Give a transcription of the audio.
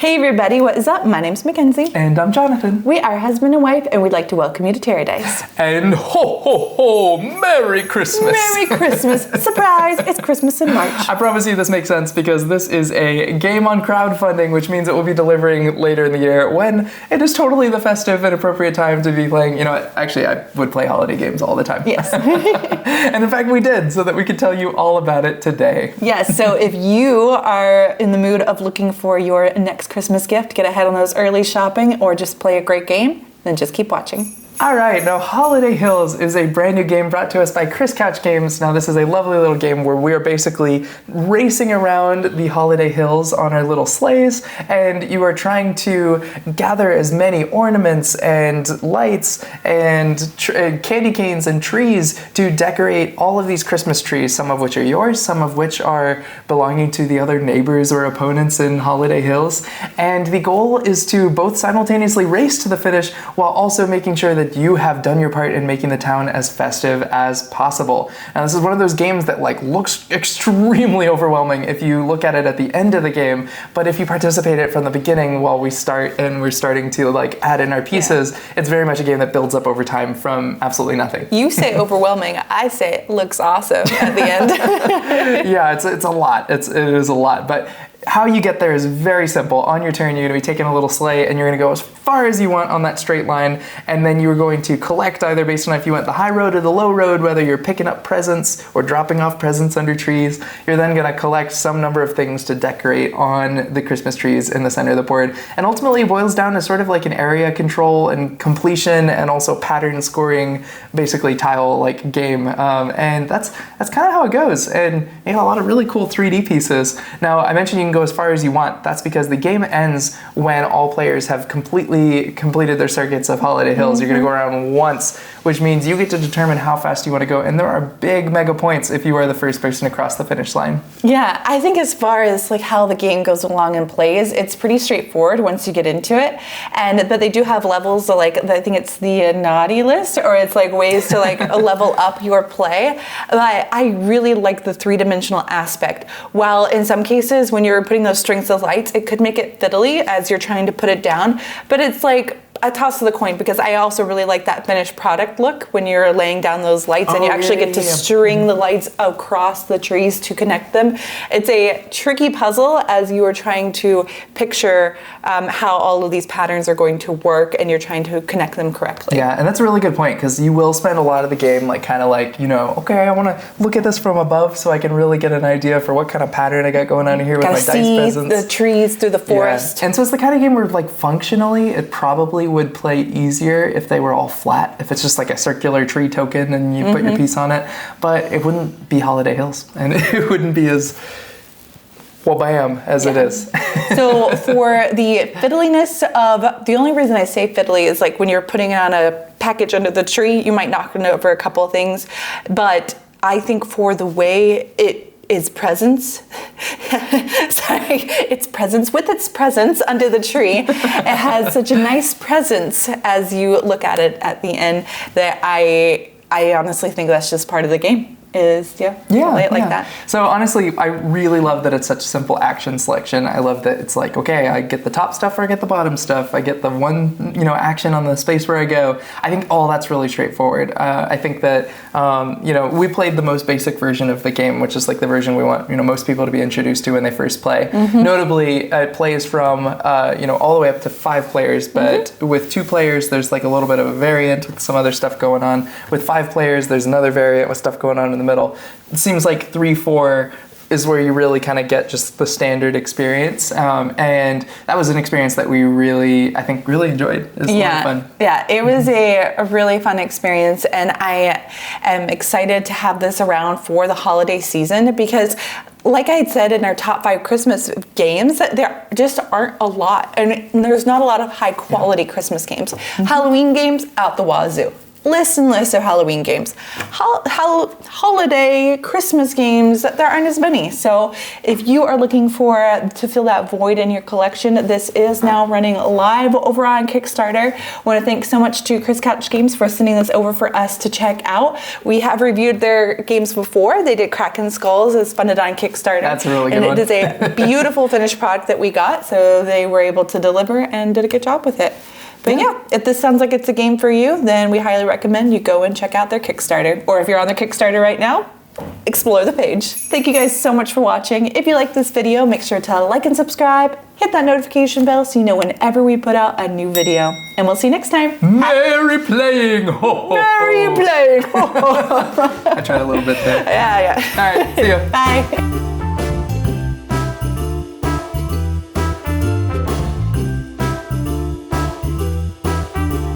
Hey everybody, what is up? My name's Mackenzie. And I'm Jonathan. We are husband and wife, and we'd like to welcome you to TerreDice. And ho ho ho, Merry Christmas! Merry Christmas! Surprise! It's Christmas in March. I promise you this makes sense because this is a game on crowdfunding, which means it will be delivering later in the year when it is totally the festive and appropriate time to be playing. You know, actually I would play holiday games all the time. Yes. And in fact we did, so that we could tell you all about it today. Yes, so if you are in the mood of looking for your next Christmas gift, get ahead on those early shopping, or just play a great game, then just keep watching. All right, now Holiday Hills is a brand new game brought to us by Chris Couch Games. Now this is a lovely little game where we are basically racing around the Holiday Hills on our little sleighs, and you are trying to gather as many ornaments and lights and candy canes and trees to decorate all of these Christmas trees, some of which are yours, some of which are belonging to the other neighbors or opponents in Holiday Hills. And the goal is to both simultaneously race to the finish while also making sure that you have done your part in making the town as festive as possible. Now this is one of those games that looks extremely overwhelming if you look at it at the end of the game, but if you participate in it from the beginning while we start and we're starting to add in our pieces, it's very much a game that builds up over time from absolutely nothing. You say overwhelming, I say it looks awesome at the end. Yeah, it's a lot. It is a lot, but how you get there is very simple. On your turn, you're going to be taking a little sleigh and you're going to go as far as you want on that straight line, and then you're going to collect either based on if you went the high road or the low road, whether you're picking up presents or dropping off presents under trees. You're then going to collect some number of things to decorate on the Christmas trees in the center of the board. And ultimately it boils down to sort of like an area control and completion and also pattern scoring, basically tile game. And that's kind of how it goes. And you have a lot of really cool 3D pieces. Now I mentioned you can go as far as you want. That's because the game ends when all players have completely completed their circuits of Holiday Hills. You're going to go around once, which means you get to determine how fast you want to go, and there are big mega points if you are the first person across the finish line. Yeah, I think as far as how the game goes along and plays, it's pretty straightforward once you get into it. But they do have levels, so I think it's the naughty list, or it's ways to level up your play. But I really like the three-dimensional aspect. While in some cases when you're putting those strings of lights, it could make it fiddly as you're trying to put it down, but it's a toss of the coin, because I also really like that finished product look when you're laying down those lights and you actually get to string the lights across the trees to connect them. It's a tricky puzzle as you are trying to picture how all of these patterns are going to work, and you're trying to connect them correctly. Yeah, and that's a really good point, because you will spend a lot of the game okay, I want to look at this from above so I can really get an idea for what kind of pattern I got going on here with my dice presents. The trees through the forest. Yeah. And so it's the kind of game where functionally it probably would play easier if they were all flat, if it's just a circular tree token and you put your piece on it, but it wouldn't be Holiday Hills, and it wouldn't be as bam as it is. So for the fiddliness of, the only reason I say fiddly is when you're putting it on a package under the tree, you might knock it over a couple of things, but I think for the way it is presence. Sorry, it's presence with its presence under the tree. It has such a nice presence as you look at it at the end that I honestly think that's just part of the game. Play it like that. So honestly, I really love that it's such simple action selection. I love that it's okay, I get the top stuff or I get the bottom stuff. I get the one, action on the space where I go. I think all that's really straightforward. I think that, we played the most basic version of the game, which is the version we want, most people to be introduced to when they first play. Notably, it plays from, all the way up to 5 players, but with 2 players, there's a little bit of a variant with some other stuff going on. With 5 players, there's another variant with stuff going on in the middle. It seems 3-4 is where you really kind of get just the standard experience, and that was an experience that we really enjoyed. It was a lot of fun. Yeah, it was a really fun experience, and I am excited to have this around for the holiday season, because like I had said in our top 5 Christmas games, there just aren't a lot, and there's not a lot of high quality Christmas games. Halloween games out the wazoo. lists and lists of Halloween games. Holiday, Christmas games, there aren't as many. So if you are looking to fill that void in your collection, this is now running live over on Kickstarter. I want to thank so much to Chris Couch Games for sending this over for us to check out. We have reviewed their games before. They did Kraken Skulls as funded on Kickstarter. That's a really good one. And it is a beautiful finished product that we got, so they were able to deliver and did a good job with it. But yeah, if this sounds like it's a game for you, then we highly recommend you go and check out their Kickstarter. Or if you're on their Kickstarter right now, explore the page. Thank you guys so much for watching. If you like this video, make sure to like and subscribe, hit that notification bell so you know whenever we put out a new video. And we'll see you next time. Merry playing! Ho, ho, ho. Merry playing! I tried a little bit there. Yeah. All right, see ya. Bye.